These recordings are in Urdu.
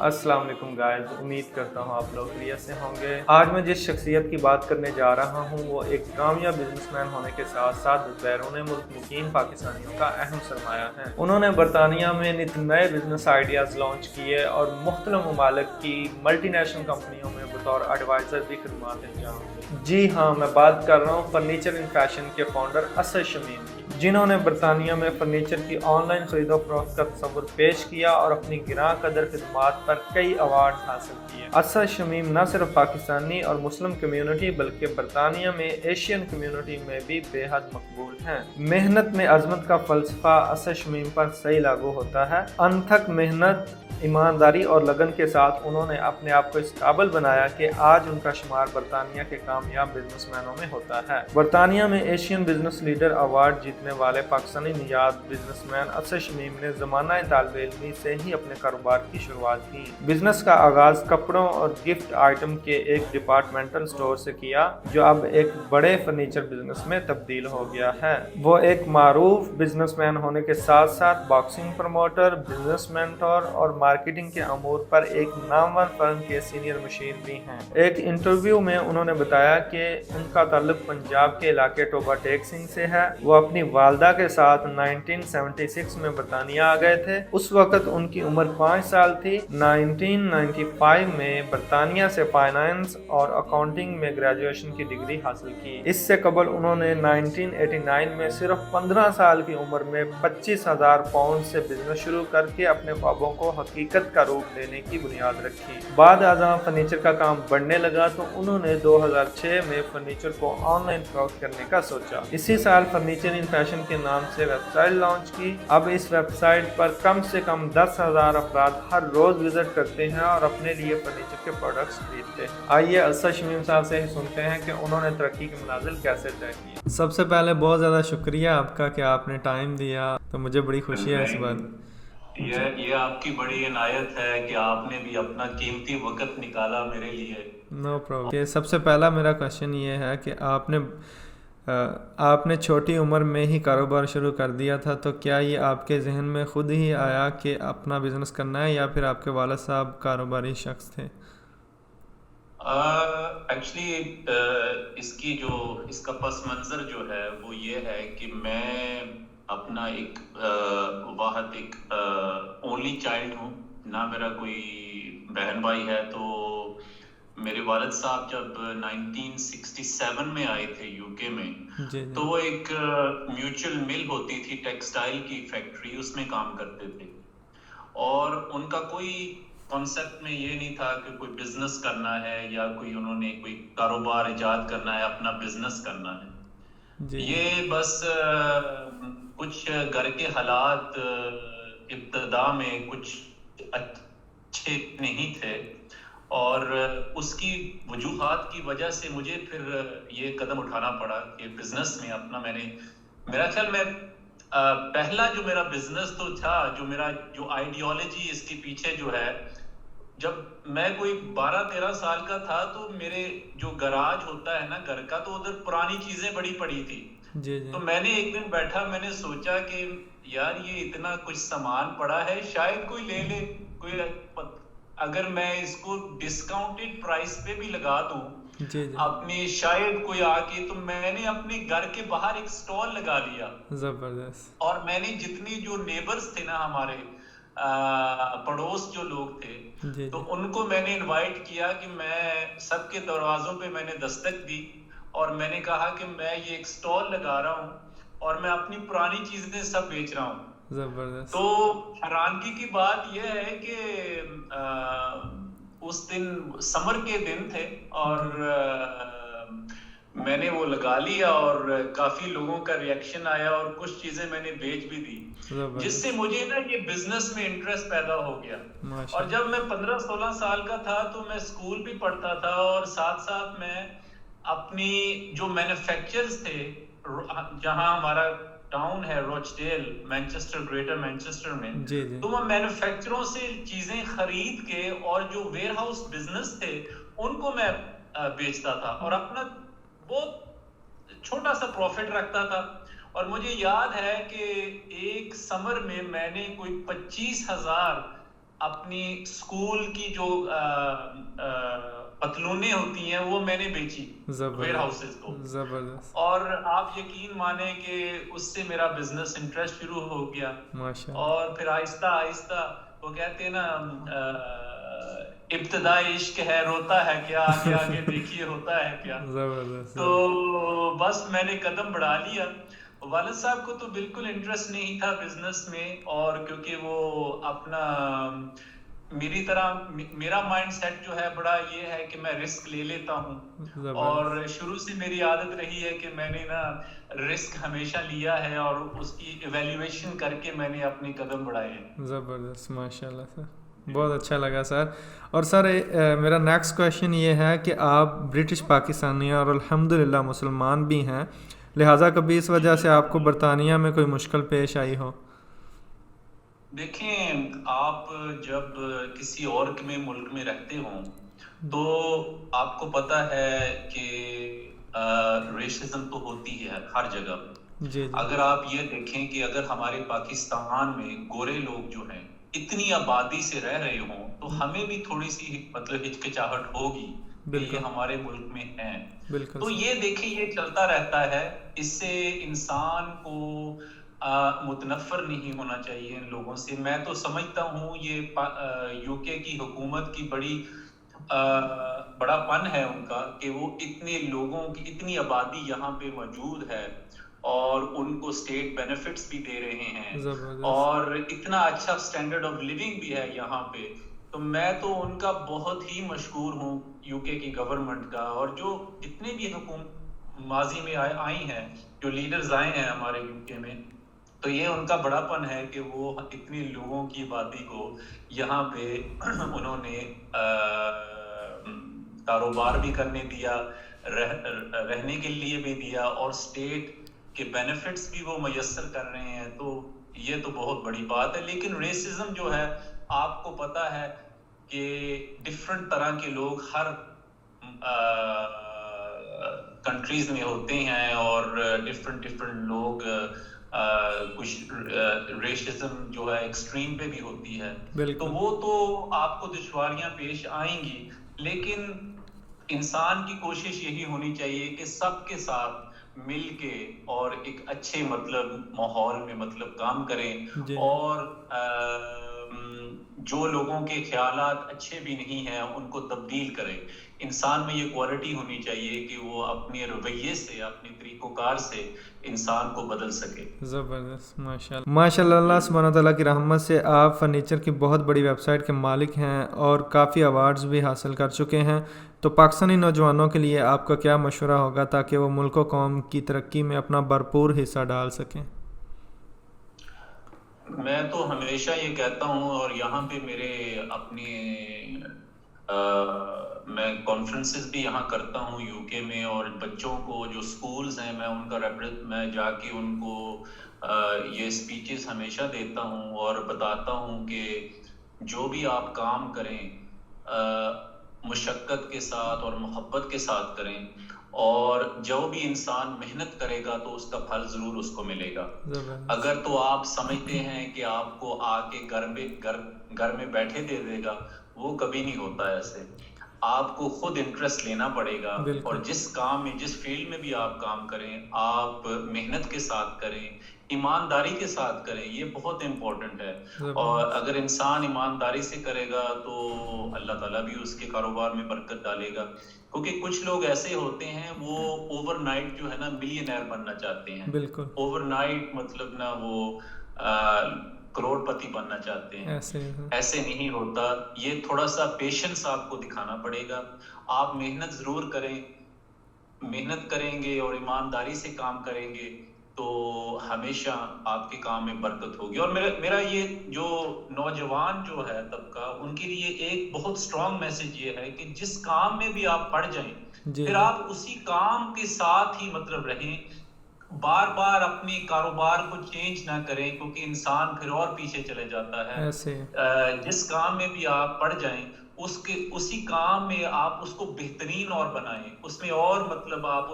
السلام علیکم گائز، امید کرتا ہوں آپ لوگ خیریت سے ہوں گے۔ آج میں جس شخصیت کی بات کرنے جا رہا ہوں وہ ایک کامیاب بزنس مین ہونے کے ساتھ ساتھ بیرون ملک مقیم پاکستانیوں کا اہم سرمایہ ہے۔ انہوں نے برطانیہ میں نت نئے بزنس آئیڈیاز لانچ کیے اور مختلف ممالک کی ملٹی نیشنل کمپنیوں میں بطور ایڈوائزر بھی خدمات انجام دی۔ جی ہاں، میں بات کر رہا ہوں فرنیچر ان فیشن کے فاؤنڈر اسد شمیم کی، جنہوں نے برطانیہ میں فرنیچر کی آن لائن خرید و فروخت کا تصور پیش کیا اور اپنی گراں قدر خدمات پر کئی ایوارڈ حاصل کیے۔ اسد شمیم نہ صرف پاکستانی اور مسلم کمیونٹی بلکہ برطانیہ میں ایشین کمیونٹی میں بھی بے حد مقبول ہیں۔ محنت میں عظمت کا فلسفہ اسد شمیم پر صحیح لاگو ہوتا ہے۔ انتھک محنت، ایمانداری اور لگن کے ساتھ انہوں نے اپنے آپ کو اس قابل بنایا کہ آج ان کا شمار برطانیہ کے کامیاب بزنس مینوں میں ہوتا ہے۔ برطانیہ میں ایشین بزنس لیڈر ایوارڈ جیتنے والے پاکستانی نژاد بزنس مین اسد شمیم نے زمانہ طالب علمی سے ہی اپنے کاروبار کی شروعات کی۔ بزنس کا آغاز کپڑوں اور گفٹ آئٹم کے ایک ڈپارٹمنٹل سٹور سے کیا، جو اب ایک بڑے فرنیچر بزنس میں تبدیل ہو گیا ہے۔ وہ ایک معروف بزنس مین ہونے کے ساتھ ساتھ باکسنگ پروموٹر، بزنس مینٹور اور مارکیٹنگ کے امور پر ایک نامور فرم کے سینئر مشیر بھی ہیں۔ ایک انٹرویو میں انہوں نے بتایا کہ ان کا تعلق پنجاب کے علاقے ٹوبہ ٹیک سنگھ سے ہے۔ وہ اپنی والدہ کے ساتھ 1976 میں برطانیہ آ گئے تھے۔ اس وقت ان کی عمر 5 سال تھی۔ 1995 میں برطانیہ سے فائنانس اور اکاؤنٹنگ میں گریجویشن کی ڈگری حاصل کی۔ اس سے قبل انہوں نے 1989 میں صرف 15 سال کی عمر میں 25,000 پاؤنڈ سے بزنس شروع کر کے اپنے خوابوں کو حقیقت کا روپ دینے کی بنیاد رکھی۔ بعد ازاں فرنیچر کا کام بڑھنے لگا تو انہوں نے 2006 میں فرنیچر کو آن لائن فروخت کرنے کا سوچا۔ اسی سال فرنیچر ان فیشن کے نام سے ویب سائٹ لانچ کی۔ اب اس ویب سائٹ پر کم سے کم 10,000 افراد ہر روز وزٹ کرتے ہیں اور اپنے لیے فرنیچر کے پروڈکٹس خریدتے ہیں۔ آئیے اسد شمیم صاحب سے ہی سنتے ہیں کہ انہوں نے ترقی کے منازل کیسے طے کیے۔ سب سے پہلے بہت زیادہ شکریہ آپ کا کہ آپ نے ٹائم دیا، تو مجھے بڑی خوشی ہے اس بات۔ یہ آپ کی بڑی عنایت ہے کہ آپ نے بھی اپنا قیمتی وقت نکالا میرے لیے۔ No problem. سب سے پہلا میرا کوشچن یہ ہے کہ آپ نے چھوٹی عمر میں ہی کاروبار شروع کر دیا تھا، تو کیا یہ آپ کے ذہن میں خود ہی آیا کہ اپنا بزنس کرنا ہے، یا پھر آپ کے والد صاحب کاروباری شخص تھے؟ ایکچولی اس کا پس منظر جو ہے وہ یہ ہے کہ میں اپنا ایک واحد ایک اونلی چائلڈ ہوں، نہ میرا کوئی بہن بھائی ہے۔ تو میرے والد صاحب جب 1967 میں آئے تھے یو کے میں، تو وہ ایک میوچل مل ہوتی تھی ٹیکسٹائل کی فیکٹری، اس میں کام کرتے تھے، اور ان کا کوئی کانسیپٹ میں یہ نہیں تھا کہ کوئی بزنس کرنا ہے یا انہوں نے کوئی کاروبار ایجاد کرنا ہے، اپنا بزنس کرنا ہے۔ یہ بس کچھ گھر کے حالات ابتدا میں کچھ اچھے نہیں تھے، اور اس کی وجوہات کی وجہ سے مجھے پھر یہ قدم اٹھانا پڑا کہ بزنس میں اپنا میرا خیال میں پہلا جو میرا بزنس تو تھا، جو آئیڈیالوجی اس کے پیچھے جو ہے، جب میں کوئی 12-13 سال کا تھا تو میرے جو گراج ہوتا ہے نا گھر کا، تو ادھر پرانی چیزیں بڑی پڑی تھی۔ تو میں نے ایک دن بیٹھا، میں نے سوچا کہ یار یہ اتنا کچھ سامان پڑا ہے، شاید کوئی لے لے، اگر میں اس کو ڈسکاؤنٹڈ پرائس پہ بھی لگا دوں اپنی، شاید کوئی آ کے، تو میں نے اپنے گھر کے باہر ایک سٹال لگا لیا۔ زبردست۔ اور میں نے جتنی جو نیبرز تھے نا، ہمارے پڑوس جو لوگ تھے، تو ان کو میں نے انوائٹ کیا کہ میں سب کے دروازوں پہ میں نے دستک دی، اور میں نے کہا کہ میں یہ ایک سٹال لگا رہا ہوں اور میں اپنی پرانی چیزیں سب بیچ رہا ہوں۔ زبردست۔ تو حیرانگی کی بات یہ ہے کہ اس دن سمر کے دن تھے، اور میں نے وہ لگا لیا، اور کافی لوگوں کا ریئیکشن آیا، اور کچھ چیزیں میں نے بیچ بھی دی، جس سے مجھے نا یہ بزنس میں انٹرسٹ پیدا ہو گیا۔ اور جب میں 15-16 سال کا تھا تو میں اسکول بھی پڑھتا تھا، اور ساتھ ساتھ میں اپنی جو مینوفیکچرز تھے، جہاں ہمارا ٹاؤن ہے روچڈیل، مینچسٹر، گریٹر مینچسٹر میں، تو میں مینوفیکچروں سے چیزیں خرید کے، اور جو ویئر ہاؤس بزنس تھے ان کو میں بیچتا تھا، اور اپنا بہت چھوٹا سا پروفٹ رکھتا تھا۔ اور مجھے یاد ہے کہ ایک سمر میں میں نے کوئی 25,000 اپنی اسکول کی جو پتلونیں ہوتی ہیں وہ میں نے بیچی ویئر ہاؤسز کو. زبردست. اور آپ یقین مانیں کہ اس سے میرا بزنس انٹرسٹ شروع ہو گیا. اور پھر آہستہ آہستہ وہ کہتے ہیں نا ابتدائی عشق ہے روتا ہے کیا, آگے آگے دیکھیے ہوتا ہے کیا. تو بس میں نے قدم بڑھا لیا. والد صاحب کو تو بالکل انٹرسٹ نہیں تھا بزنس میں, اور کیونکہ وہ اپنا میری طرح میرا مائنڈ سیٹ جو ہے بڑا یہ ہے کہ میں رسک لے لیتا ہوں, اور شروع سے میری عادت رہی ہے کہ میں نے نا رسک ہمیشہ لیا ہے اور اس کی ایویلیویشن کر کے میں نے اپنے قدم بڑھائے ہیں. زبردست, ماشاء اللہ سر, بہت اچھا لگا سر. اور سر میرا نیکسٹ کویشچن یہ ہے کہ آپ برٹش پاکستانی اور الحمدللہ مسلمان بھی ہیں, لہٰذا کبھی اس وجہ سے آپ کو برطانیہ میں کوئی مشکل پیش آئی ہو؟ دیکھیں, آپ جب کسی اور ملک میں رہتے ہوں تو آپ کو پتہ ہے کہ ریشزم تو ہوتی ہے ہر جگہ. اگر آپ یہ دیکھیں کہ اگر ہمارے پاکستان میں گورے لوگ جو ہیں اتنی آبادی سے رہ رہے ہوں تو ہمیں بھی تھوڑی سی مطلب ہچکچاہٹ ہوگی کہ یہ ہمارے ملک میں ہیں. تو یہ دیکھیں یہ چلتا رہتا ہے, اس سے انسان کو متنفر نہیں ہونا چاہیے ان لوگوں سے. میں تو سمجھتا ہوں یہ یو کے کی حکومت کی بڑا پن ہے ان کا کہ وہ اتنے لوگوں کی اتنی آبادی یہاں پہ موجود ہے اور ان کو اسٹیٹ بینیفٹس بھی دے رہے ہیں اور اتنا اچھا سٹینڈرڈ آف لیونگ بھی ہے یہاں پہ. تو میں تو ان کا بہت ہی مشکور ہوں یو کے کی گورنمنٹ کا, اور جو جتنے بھی حکومت ماضی میں آئی ہیں, جو لیڈرز آئے ہیں ہمارے یو کے میں, تو یہ ان کا بڑا پن ہے کہ وہ اتنے لوگوں کی آبادی کو یہاں پہ انہوں نے کاروبار بھی کرنے دیا, رہنے کے لیے بھی دیا, اور اسٹیٹ کے بینیفٹس بھی وہ میسر کر رہے ہیں. تو یہ تو بہت بڑی بات ہے. لیکن ریسزم جو ہے آپ کو پتہ ہے کہ ڈفرنٹ طرح کے لوگ ہر کنٹریز میں ہوتے ہیں, اور ڈفرنٹ لوگ کچھ ریشزم جو ہے ایکسٹریم پہ بھی ہوتی ہے. تو وہ تو آپ کو دشواریاں پیش آئیں گی, لیکن انسان کی کوشش یہی ہونی چاہیے کہ سب کے ساتھ مل کے اور ایک اچھے مطلب ماحول میں مطلب کام کریں, اور جو لوگوں کے خیالات اچھے بھی نہیں ہیں ان کو تبدیل کریں. انسان میں یہ کوالٹی ہونی چاہیے کہ وہ اپنے رویے سے, اپنے طریقہ کار سے انسان کو بدل سکے. زبردست, ماشاء اللہ. اللہ سبحانہ تعالیٰ کی رحمت سے آپ فرنیچر کی بہت بڑی ویب سائٹ کے مالک ہیں اور کافی ایوارڈز بھی حاصل کر چکے ہیں. تو پاکستانی نوجوانوں کے لیے آپ کا کیا مشورہ ہوگا تاکہ وہ ملک و قوم کی ترقی میں اپنا بھرپور حصہ ڈال سکیں؟ میں تو ہمیشہ یہ کہتا ہوں, اور یہاں پہ میرے اپنے میں کانفرنسز بھی یہاں کرتا ہوں یو کے میں, اور بچوں کو جو سکولز ہیں میں ان کا میں جا کے ان کو یہ اسپیچز ہمیشہ دیتا ہوں اور بتاتا ہوں کہ جو بھی آپ کام کریں مشقت کے ساتھ اور محبت کے ساتھ کریں, اور جو بھی انسان محنت کرے گا تو اس کا پھل ضرور اس کو ملے گا. اگر تو آپ سمجھتے ہیں کہ آپ کو آ کے گھر میں بیٹھے دے دے گا, وہ کبھی نہیں ہوتا ایسے. آپ کو خود انٹرسٹ لینا پڑے گا, اور جس کام میں جس فیلڈ میں بھی آپ کام کریں آپ محنت کے ساتھ کریں, ایمانداری کے ساتھ کریں. یہ بہت امپورٹنٹ ہے, اور اگر انسان ایمانداری سے کرے گا تو اللہ تعالیٰ بھی اس کے کاروبار میں برکت ڈالے گا. کیونکہ کچھ لوگ ایسے ہوتے ہیں وہ اوور نائٹ جو ہے نا ملینئر بننا چاہتے ہیں. اوور نائٹ مطلب نا وہ کروڑ پتی بننا چاہتے ہیں. ایسے نہیں ہوتا. یہ تھوڑا سا پیشنس آپ کو دکھانا پڑے گا. آپ محنت ضرور کریں, محنت کریں گے اور ایمانداری سے کام کریں گے تو ہمیشہ آپ کے کام میں برکت ہوگی. اور میرا یہ جو نوجوان جو ہے طبقہ, ان کے لیے ایک بہت اسٹرانگ میسج یہ ہے کہ جس کام میں بھی آپ پڑ جائیں پھر آپ اسی کام کے ساتھ ہی مطلب رہیں, بار بار اپنے کاروبار کو چینج نہ کریں, کیونکہ انسان پھر اور پیچھے چلے جاتا ہے. جس کام میں بھی آپ پڑ جائیں اسی کام میں آپ اس کو بہترین اور بنائیں, اس میں اور مطلب آپ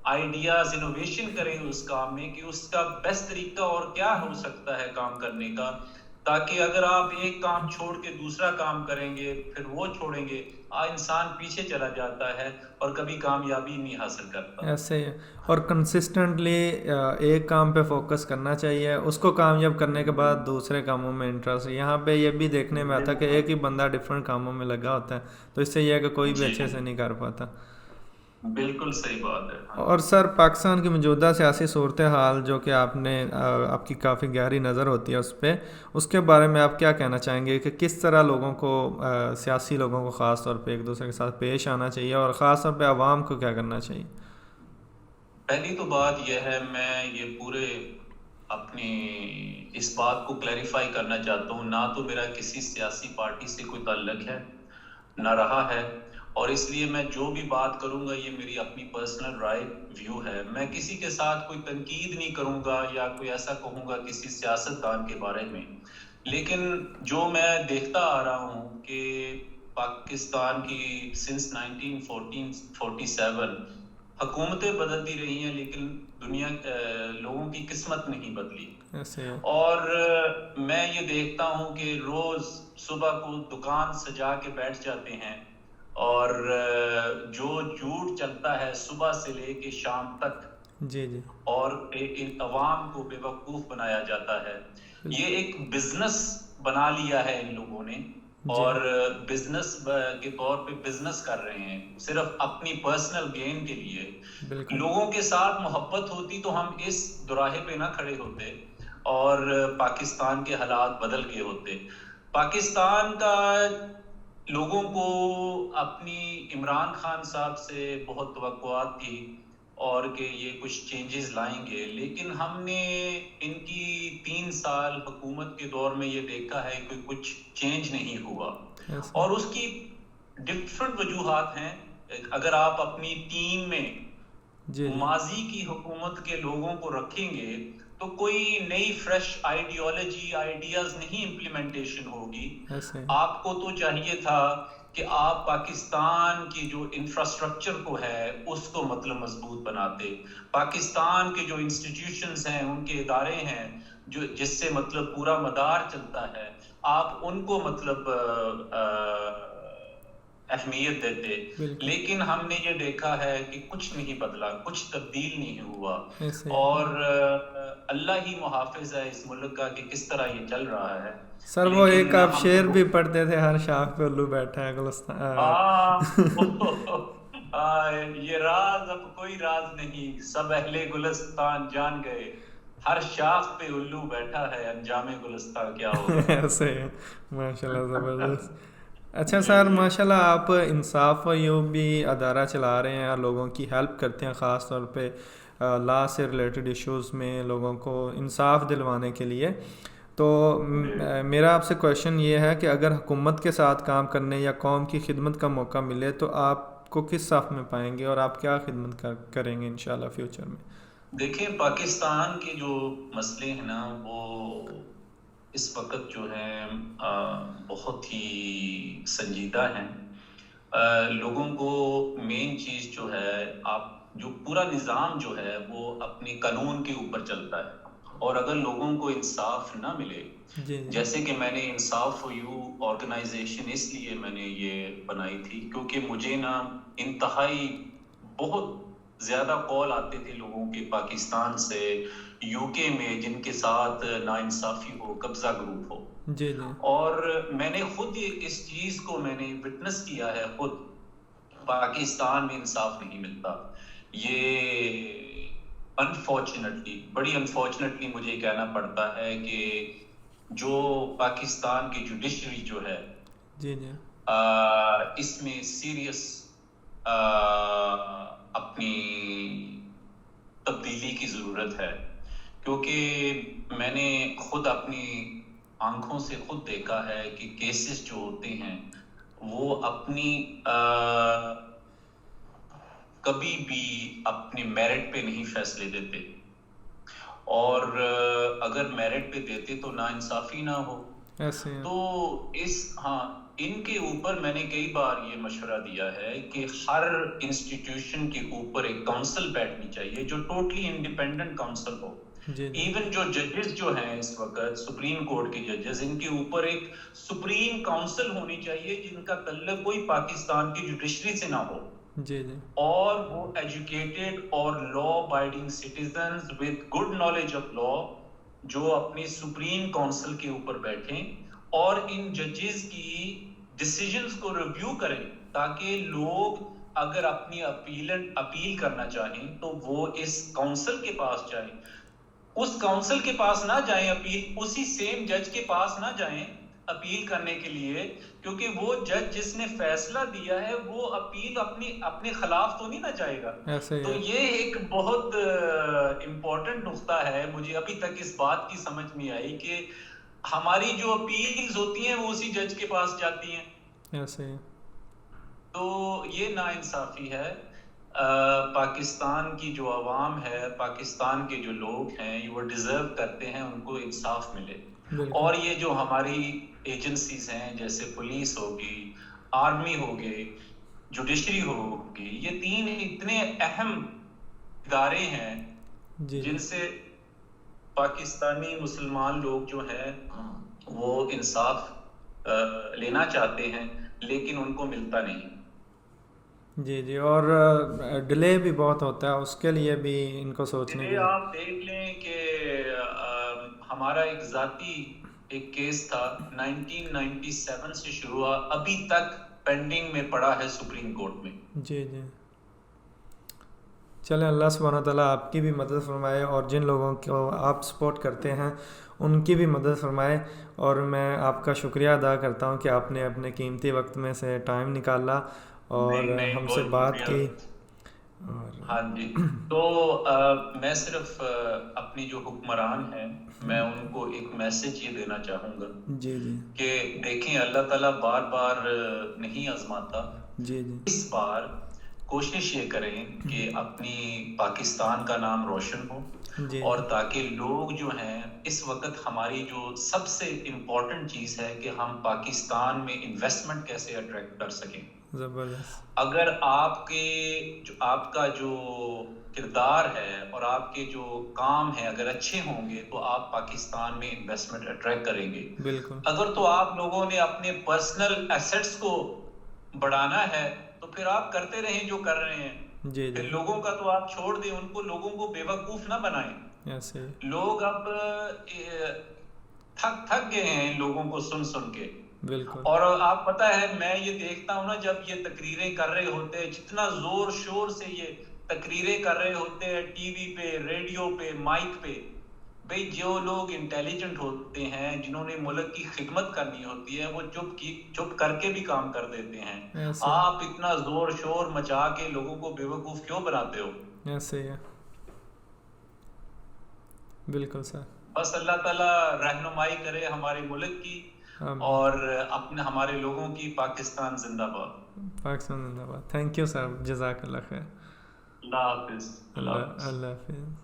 آئیڈیاز انوویشن کریں اس کام میں کہ اس کا بیسٹ طریقہ اور کیا ہو سکتا ہے کام کرنے کا, تاکہ اگر آپ ایک کام چھوڑ کے دوسرا کام کریں گے پھر وہ چھوڑیں گے انسان پیچھے چلا جاتا ہے اور کبھی کامیابی نہیں حاصل کرتا. ایسے ہی ہے. اور کنسسٹنٹلی ایک کام پہ فوکس کرنا چاہیے, اس کو کامیاب کرنے کے بعد دوسرے کاموں میں انٹرسٹ. یہاں پہ یہ بھی دیکھنے میں آتا ہے کہ ایک ہی بندہ ڈفرینٹ کاموں میں لگا ہوتا ہے, تو اس سے یہ ہے کہ کوئی بھی اچھے سے نہیں کر پاتا. بالکل صحیح بات ہے. اور سر, پاکستان کی موجودہ سیاسی صورتحال جو کہ آپ کی کافی گہری نظر ہوتی ہے اس پہ, اس کے بارے میں آپ کیا کہنا چاہیں گے کہ کس طرح لوگوں کو, سیاسی لوگوں کو خاص طور پہ ایک دوسرے کے ساتھ پیش آنا چاہیے, اور خاص طور پہ عوام کو کیا کرنا چاہیے؟ پہلی تو بات یہ ہے, میں یہ پورے اپنی اس بات کو کلیریفائی کرنا چاہتا ہوں, نہ تو میرا کسی سیاسی پارٹی سے کوئی تعلق ہے نہ رہا ہے, اور اس لیے میں جو بھی بات کروں گا یہ میری اپنی پرسنل رائے ویو ہے. میں کسی کے ساتھ کوئی تنقید نہیں کروں گا یا کوئی ایسا کہوں گا کسی سیاستدان کے بارے میں, لیکن جو میں دیکھتا آ رہا ہوں کہ پاکستان کی سنس 1947 حکومتیں بدلتی رہی ہیں لیکن دنیا لوگوں کی قسمت نہیں بدلی. اور میں یہ دیکھتا ہوں کہ روز صبح کو دکان سجا کے بیٹھ جاتے ہیں اور جو جھوٹ چلتا ہے صبح سے لے کے شام تک, جی جی, اور عوام کو بے وقوف بنایا جاتا ہے. یہ ایک بزنس بنا لیا ہے ان لوگوں نے, اور بزنس کے طور پہ بزنس کر رہے ہیں صرف اپنی پرسنل گین کے لیے. لوگوں کے ساتھ محبت ہوتی تو ہم اس دوراہے پہ نہ کھڑے ہوتے اور پاکستان کے حالات بدل گئے ہوتے. پاکستان کا لوگوں کو اپنی عمران خان صاحب سے بہت توقعات تھی اور کہ یہ کچھ چینجز لائیں گے, لیکن ہم نے ان کی 3 سال حکومت کے دور میں یہ دیکھا ہے کہ کچھ چینج نہیں ہوا, اور اس کی ڈفرنٹ وجوہات ہیں. اگر آپ اپنی ٹیم میں ماضی کی حکومت کے لوگوں کو رکھیں گے تو کوئی نئی فریش آئیڈیالوجی آئیڈیاز نہیں امپلیمنٹیشن ہوگی. آپ کو تو چاہیے تھا کہ آپ پاکستان کی جو انفراسٹرکچر کو ہے اس کو مطلب مضبوط بناتے, پاکستان کے جو انسٹیٹیوشنز ہیں ان کے ادارے ہیں جو جس سے مطلب پورا مدار چلتا ہے, آپ ان کو مطلب اہمیت دیتے. لیکن ہم نے یہ دیکھا ہے کہ کچھ نہیں بدلا, کچھ تبدیل نہیں ہوا, اور اللہ ہی محافظ ہے اس ملک کا کہ کس طرح یہ چل رہا ہے. سر وہ ایک آپ شعر بھی پڑھتے تھے, ہر شاخ پہ الو بیٹھا ہے گلستان. یہ راز اب کوئی راز نہیں, سب اہل گلستان جان گئے, ہر شاخ پہ الو بیٹھا ہے, انجام گلستان کیا ہوگا. ایسے ماشاءاللہ زبردست. اچھا سر, ماشاءاللہ آپ انصاف و یوں بھی ادارہ چلا رہے ہیں اور لوگوں کی ہیلپ کرتے ہیں, خاص طور پہ لا سے ریلیٹڈ ایشوز میں لوگوں کو انصاف دلوانے کے لیے. تو میرا آپ سے کویشچن یہ ہے کہ اگر حکومت کے ساتھ کام کرنے یا قوم کی خدمت کا موقع ملے تو آپ کو کس صف میں پائیں گے اور آپ کیا خدمت کریں گے انشاءاللہ فیوچر میں؟ دیکھیں, پاکستان کے جو مسئلے ہیں نا وہ اس وقت جو ہیں بہت ہی سنجیدہ ہیں. لوگوں کو مین چیز جو ہے, آپ جو پورا نظام جو ہے وہ اپنے قانون کے اوپر چلتا ہے, اور اگر لوگوں کو انصاف نہ ملے, جیسے کہ میں نے انصاف فار یو آرگنائزیشن اس لیے میں نے یہ بنائی تھی کیونکہ مجھے نا انتہائی بہت زیادہ کال آتے تھے لوگوں کے پاکستان سے, یو کے میں, جن کے ساتھ ناانصافی ہو, قبضہ گروپ ہو. اور میں نے خود اس چیز کو میں نے وٹنس کیا ہے خود, پاکستان میں انصاف نہیں ملتا. یہ انفارچونیٹلی, بڑی انفارچونیٹلی مجھے کہنا پڑتا ہے کہ جو پاکستان کی جوڈیشری جو ہے اس میں سیریس اپنی تبدیلی کی ضرورت ہے, کیونکہ میں نے خود اپنی آنکھوں سے خود دیکھا ہے کہ کیسز جو ہوتے ہیں وہ اپنی کبھی بھی اپنے میرٹ پہ نہیں فیصلے دیتے, اور اگر میرٹ پہ دیتے تو ناانصافی نہ ہو. تو ان کے اوپر میں نے کئی بار یہ مشورہ دیا ہے کہ ہر انسٹیٹیوشن کے اوپر ایک کونسل بیٹھنی چاہیے جو ٹوٹلی انڈیپینڈنٹ کونسل ہو, جی ایون جو ججز جو ہیں اس وقت سپریم کورٹ کے ججز، ان کے اوپر ایک سپریم کاؤنسل ہونی چاہیے جن کا تعلق کوئی پاکستان کی جوڈیشری سے نہ ہو، جی جی اور وہ ایجوکیٹڈ اور law abiding citizens with good knowledge of law جو اپنی سپریم کاؤنسل کے اوپر بیٹھیں اور ان ججز کی ڈیسیجنز کو ریویو کریں، تاکہ لوگ اگر اپنی اپیل کرنا چاہیں تو وہ اس کاؤنسل کے پاس جائیں، اس کاؤنسل کے پاس نہ جائیں اپیل، اسی سیم جج کے پاس نہ جائیں اپیل کرنے کے لیے، کیونکہ وہ جج جس نے فیصلہ دیا ہے وہ اپیل اپنے خلاف تو نہیں نہ جائے گا. ایسے تو ہی یہ ایک بہت امپورٹنٹ نقطہ ہے. مجھے ابھی تک اس بات کی سمجھ نہیں آئی کہ ہماری جو اپیلز ہوتی ہیں وہ اسی جج کے پاس جاتی ہیں. ایسے ہی تو یہ ناانصافی ہے. پاکستان کی جو عوام ہے، پاکستان کے جو لوگ ہیں، وہ ڈیزرو کرتے ہیں ان کو انصاف ملے. بالکل اور یہ جو ہماری ایجنسیز ہیں جیسے پولیس ہوگی، آرمی ہوگی، جوڈیشری ہوگی، یہ تین اتنے اہم ادارے ہیں جی جن سے پاکستانی مسلمان لوگ جو ہیں وہ انصاف لینا چاہتے ہیں لیکن ان کو ملتا نہیں. جی جی اور ڈیلے بھی بہت ہوتا ہے، اس کے لیے بھی ان کو سوچنے کی. آپ دیکھ لیں کہ ہمارا ایک ذاتی ایک کیس تھا 1997 سے شروع ہوا، ابھی تک پینڈنگ میں پڑا ہے سپریم کورٹ میں. جی جی چلیں، اللہ سبحانہ و تعالیٰ آپ کی بھی مدد فرمائے اور جن لوگوں کو آپ سپورٹ کرتے ہیں ان کی بھی مدد فرمائے. اور میں آپ کا شکریہ ادا کرتا ہوں کہ آپ نے اپنے قیمتی وقت میں سے ٹائم نکالا اور ہم سے بات کی. ہاں جی، تو میں صرف اپنی جو حکمران ہیں میں ان کو ایک میسج یہ دینا چاہوں گا جی جی کہ دیکھیں اللہ تعالیٰ بار بار نہیں آزماتا. جی جی اس بار کوشش یہ کریں کہ اپنی پاکستان کا نام روشن ہو، جی اور تاکہ لوگ جو ہیں اس وقت ہماری جو سب سے امپورٹنٹ چیز ہے کہ ہم پاکستان میں انویسٹمنٹ کیسے اٹریکٹ کر سکیں. زبردست. اگر آپ کا جو کردار ہے اور آپ کے جو کام ہے اگر اچھے ہوں گے تو آپ پاکستان میں انویسٹمنٹ اٹریکٹ کریں گے. بالکل. اگر تو آپ لوگوں نے اپنے پرسنل ایسٹس کو بڑھانا ہے تو پھر آپ کرتے رہیں جو کر رہے ہیں. جی پھر جی لوگوں کا تو آپ چھوڑ دیں، ان کو لوگوں کو بیوقوف نہ بنائیں. ایسے لوگ اب تھک گئے ہیں ان لوگوں کو سن کے. بالکل. اور آپ پتہ ہے میں یہ دیکھتا ہوں نا، جب یہ تقریریں کر رہے ہوتے ہیں، جتنا زور شور سے یہ تقریریں کر رہے ہوتے ہیں ٹی وی پہ، ریڈیو پہ، مائک پہ، بھئی جو لوگ انٹیلیجنٹ ہوتے ہیں جنہوں نے ملک کی خدمت کرنی ہوتی ہے وہ چپ کر کے بھی کام کر دیتے ہیں. ایسے آپ اتنا زور شور مچا کے لوگوں کو بیوقوف کیوں بناتے ہو؟ ایسے ہی ہے. بالکل سر. بس اللہ تعالیٰ رہنمائی کرے ہمارے ملک کی اور اپنے ہمارے لوگوں کی. پاکستان زندہ باد. پاکستان زندہ باد. تھینک یو سر، جزاک اللہ خیر. اللہ حافظ. اللہ حافظ.